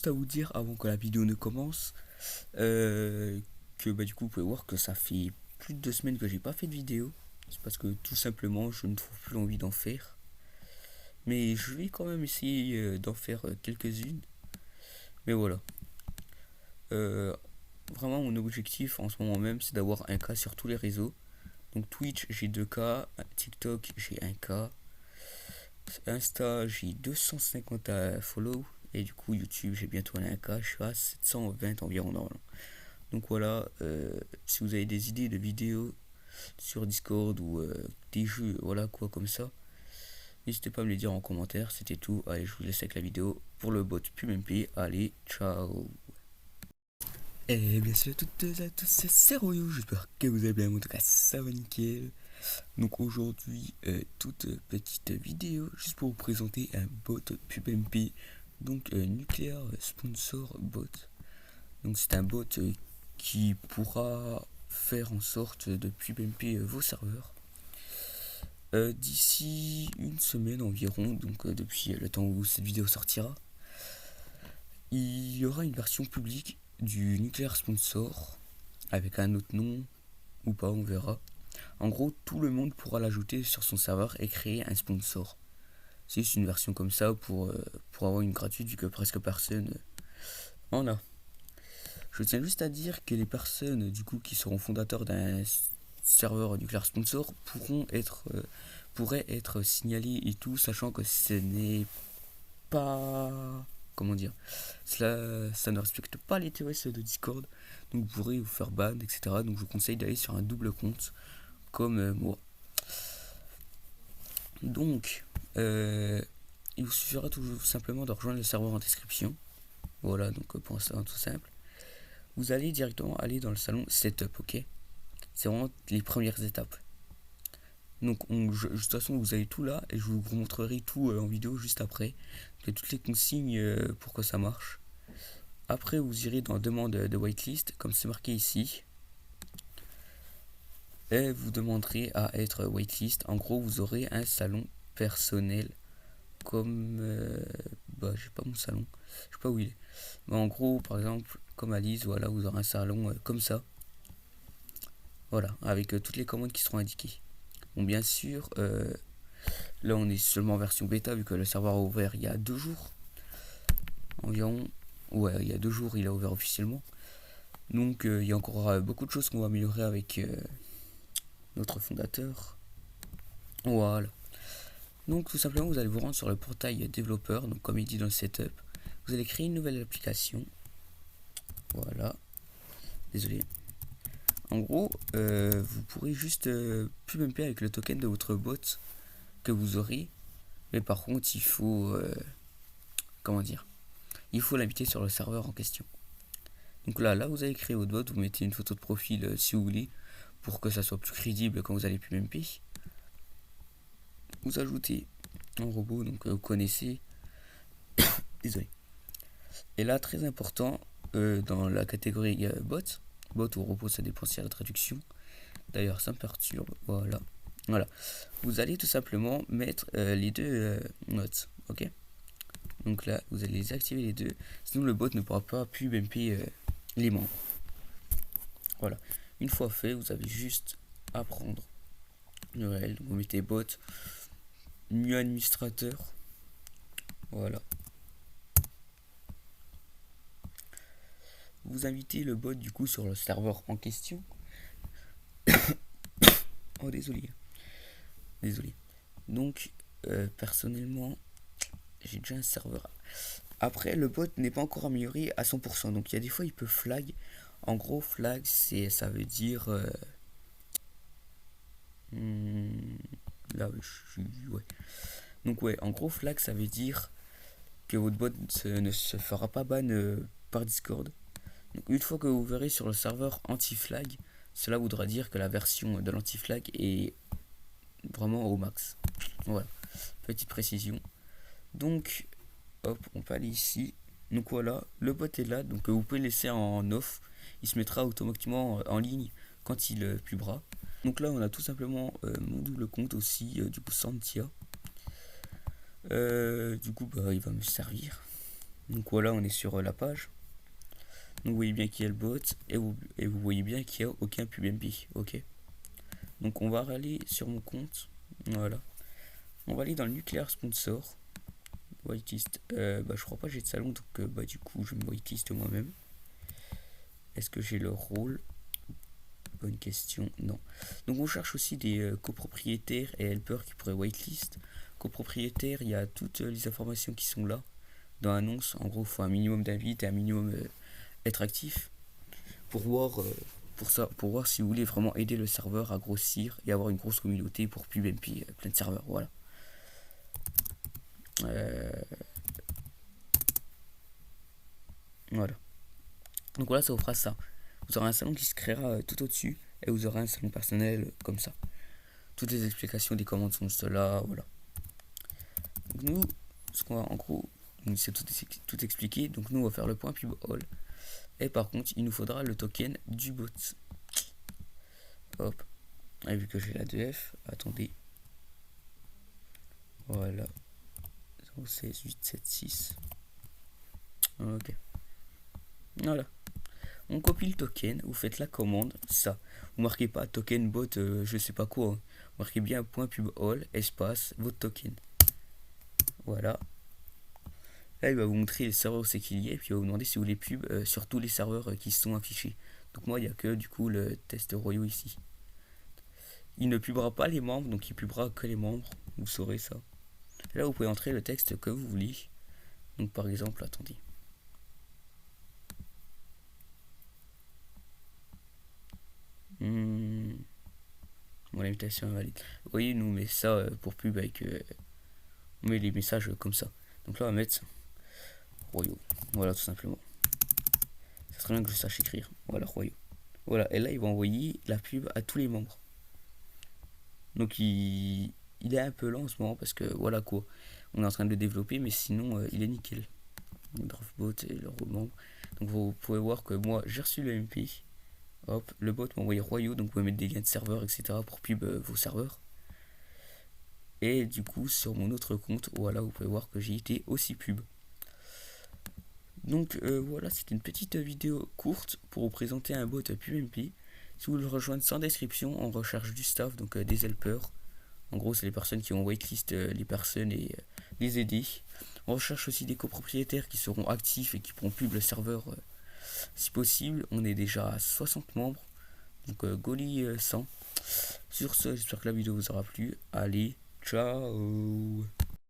juste à vous dire avant que la vidéo ne commence que du coup vous pouvez voir que ça fait plus de 2 semaines que j'ai pas fait de vidéo. C'est parce que tout simplement je ne trouve plus envie d'en faire. Mais je vais quand même essayer d'en faire quelques-unes. Mais voilà. Euh, Vraiment mon objectif en ce moment même c'est d'avoir 1K sur tous les réseaux. Donc Twitch j'ai 2K, TikTok j'ai 1K, Insta j'ai 250 follow. Et du coup YouTube j'ai bientôt un 1K, je suis à 720 environ normalement. Donc voilà, si vous avez des idées de vidéos sur Discord ou des jeux, voilà quoi comme ça, n'hésitez pas à me les dire en commentaire. C'était tout. Allez, je vous laisse avec la vidéo pour le bot PubMP. Allez, ciao. Et bien sûr, toutes et à tous, c'est Royo. J'espère que vous allez bien. En tout cas, ça va nickel. Donc aujourd'hui, toute petite vidéo juste pour vous présenter un bot PubMP. Donc Nuclear Sponsor Bot. Donc c'est un bot qui pourra faire en sorte de PubMP vos serveurs d'ici une semaine environ, donc depuis le temps où cette vidéo sortira. Il y aura une version publique du Nuclear Sponsor avec un autre nom ou pas, on verra. En gros, tout le monde pourra l'ajouter sur son serveur et créer un sponsor. C'est juste une version comme ça pour avoir une gratuite vu que presque personne en a. Je tiens juste à dire que les personnes du coup qui seront fondateurs d'un serveur Nuclear Sponsor pourraient être signalées et tout, sachant que ce n'est pas, comment dire, ça ne respecte pas les TOS de Discord, donc vous pourrez vous faire ban, etc. Donc je vous conseille d'aller sur un double compte comme moi. Donc il vous suffira tout simplement de rejoindre le serveur en description. Voilà, donc pour l'instant tout simple. Vous allez directement aller dans le salon Setup, ok. C'est vraiment les premières étapes. Donc de toute façon vous avez tout là et je vous montrerai tout en vidéo juste après. Il y a toutes les consignes pour que ça marche. Après vous irez dans demande de whitelist comme c'est marqué ici. Et vous demanderez à être whitelist. En gros vous aurez un salon personnel comme j'ai pas mon salon. Je sais pas où il est. Mais en gros par exemple comme Alice, voilà, vous aurez un salon comme ça. Voilà, avec toutes les commandes qui seront indiquées. Bon, bien sûr, là on est seulement en version bêta vu que le serveur a ouvert il y a 2 jours. Environ. Ouais, il y a 2 jours il a ouvert officiellement. Donc il y a encore beaucoup de choses qu'on va améliorer avec notre fondateur. Voilà. Donc tout simplement vous allez vous rendre sur le portail développeur. Donc comme il dit dans le setup, vous allez créer une nouvelle application. Voilà. Désolé. En gros, vous pourrez juste PubMP avec le token de votre bot que vous aurez. Mais par contre, il faut... comment dire, il faut l'inviter sur le serveur en question. Donc là vous allez créer votre bot, vous mettez une photo de profil si vous voulez, pour que ça soit plus crédible quand vous allez PubMP. Vous ajoutez un robot, donc vous connaissez. Désolé. Et là, très important, dans la catégorie bot ou robot, ça dépend si y a la traduction. D'ailleurs, ça me perturbe. Voilà. Voilà. Vous allez tout simplement mettre les deux notes. Ok. Donc là, vous allez les activer les deux. Sinon, le bot ne pourra pas PubMP les membres. Voilà. Une fois fait, vous avez juste à prendre l'URL. Vous mettez bot, new administrateur. Voilà. Vous invitez le bot du coup sur le serveur en question. Oh, désolé. Désolé. Donc, personnellement, j'ai déjà un serveur. Après, le bot n'est pas encore amélioré à 100%. Donc, il y a des fois, il peut flag. En gros, flag, ça veut dire... là, ouais. Donc, ouais, en gros, flag, ça veut dire que votre bot ne se fera pas ban par Discord. Donc, une fois que vous verrez sur le serveur anti-flag, cela voudra dire que la version de l'anti-flag est vraiment au max. Voilà, petite précision. Donc, hop, on peut aller ici. Donc voilà, le bot est là, donc vous pouvez le laisser en off. Il se mettra automatiquement en ligne quand il pubera. Donc là, on a tout simplement mon double compte aussi, du coup Santia. Du coup, il va me servir. Donc voilà, on est sur la page. Donc vous voyez bien qu'il y a le bot et vous voyez bien qu'il n'y a aucun PubMP. Ok. Donc on va aller sur mon compte. Voilà. On va aller dans le nucléaire sponsor. Whitelist. Je crois pas que j'ai de salon, donc du coup je me whitelist moi-même. Est-ce que j'ai le rôle? Bonne question, non. Donc on cherche aussi des copropriétaires et helpers qui pourraient whitelist. Copropriétaires, il y a toutes les informations qui sont là dans l'annonce. En gros, il faut un minimum d'invites et un minimum être actif pour voir, pour voir si vous voulez vraiment aider le serveur à grossir et avoir une grosse communauté pour PubMP, plein de serveurs. Voilà. Voilà. Donc voilà, ça vous fera ça. Vous aurez un salon qui se créera tout au-dessus et vous aurez un salon personnel comme ça. Toutes les explications des commandes sont là, voilà. Donc nous, ce qu'on va en gros, c'est tout expliqué. Donc nous, on va faire le point pub all. Et par contre, il nous faudra le token du bot. Hop. Et vu que j'ai la 2F, attendez. Voilà. 06876. Ok. Voilà. On copie le token, vous faites la commande, ça. Vous marquez pas token bot, je sais pas quoi. Hein. Vous marquez bien point pub all, espace, votre token. Voilà. Là, il va vous montrer les serveurs c'est qu'il y a, et puis il va vous demander si vous voulez pub sur tous les serveurs qui sont affichés. Donc moi, il n'y a que du coup le test royaux ici. Il ne pubera pas les membres, donc il pubera que les membres. Vous saurez ça. Et là, vous pouvez entrer le texte que vous voulez. Donc par exemple, attendez. Bon, l'invitation est valide. Vous voyez, nous on met ça pour pub avec... on met les messages comme ça. Donc là, on va mettre royaux. Voilà, tout simplement. Ça serait bien que je sache écrire. Voilà, royaux. Voilà, et là, il va envoyer la pub à tous les membres. Donc il est un peu lent en ce moment parce que voilà quoi. On est en train de le développer, mais sinon, il est nickel. Dropbot et le rôle membre. Donc vous pouvez voir que moi, j'ai reçu le MP. Hop, le bot m'a envoyé royaux, donc vous pouvez mettre des liens de serveurs, etc. pour pub vos serveurs. Et du coup, sur mon autre compte, voilà, vous pouvez voir que j'ai été aussi pub. Donc voilà, c'était une petite vidéo courte pour vous présenter un bot PubMP. Si vous voulez le rejoindre sans description, on recherche du staff, donc des helpers. En gros, c'est les personnes qui ont whitelist les personnes et les aider. On recherche aussi des copropriétaires qui seront actifs et qui pourront pub le serveur si possible. On est déjà à 60 membres, donc Goli 100. Sur ce, j'espère que la vidéo vous aura plu. Allez, ciao.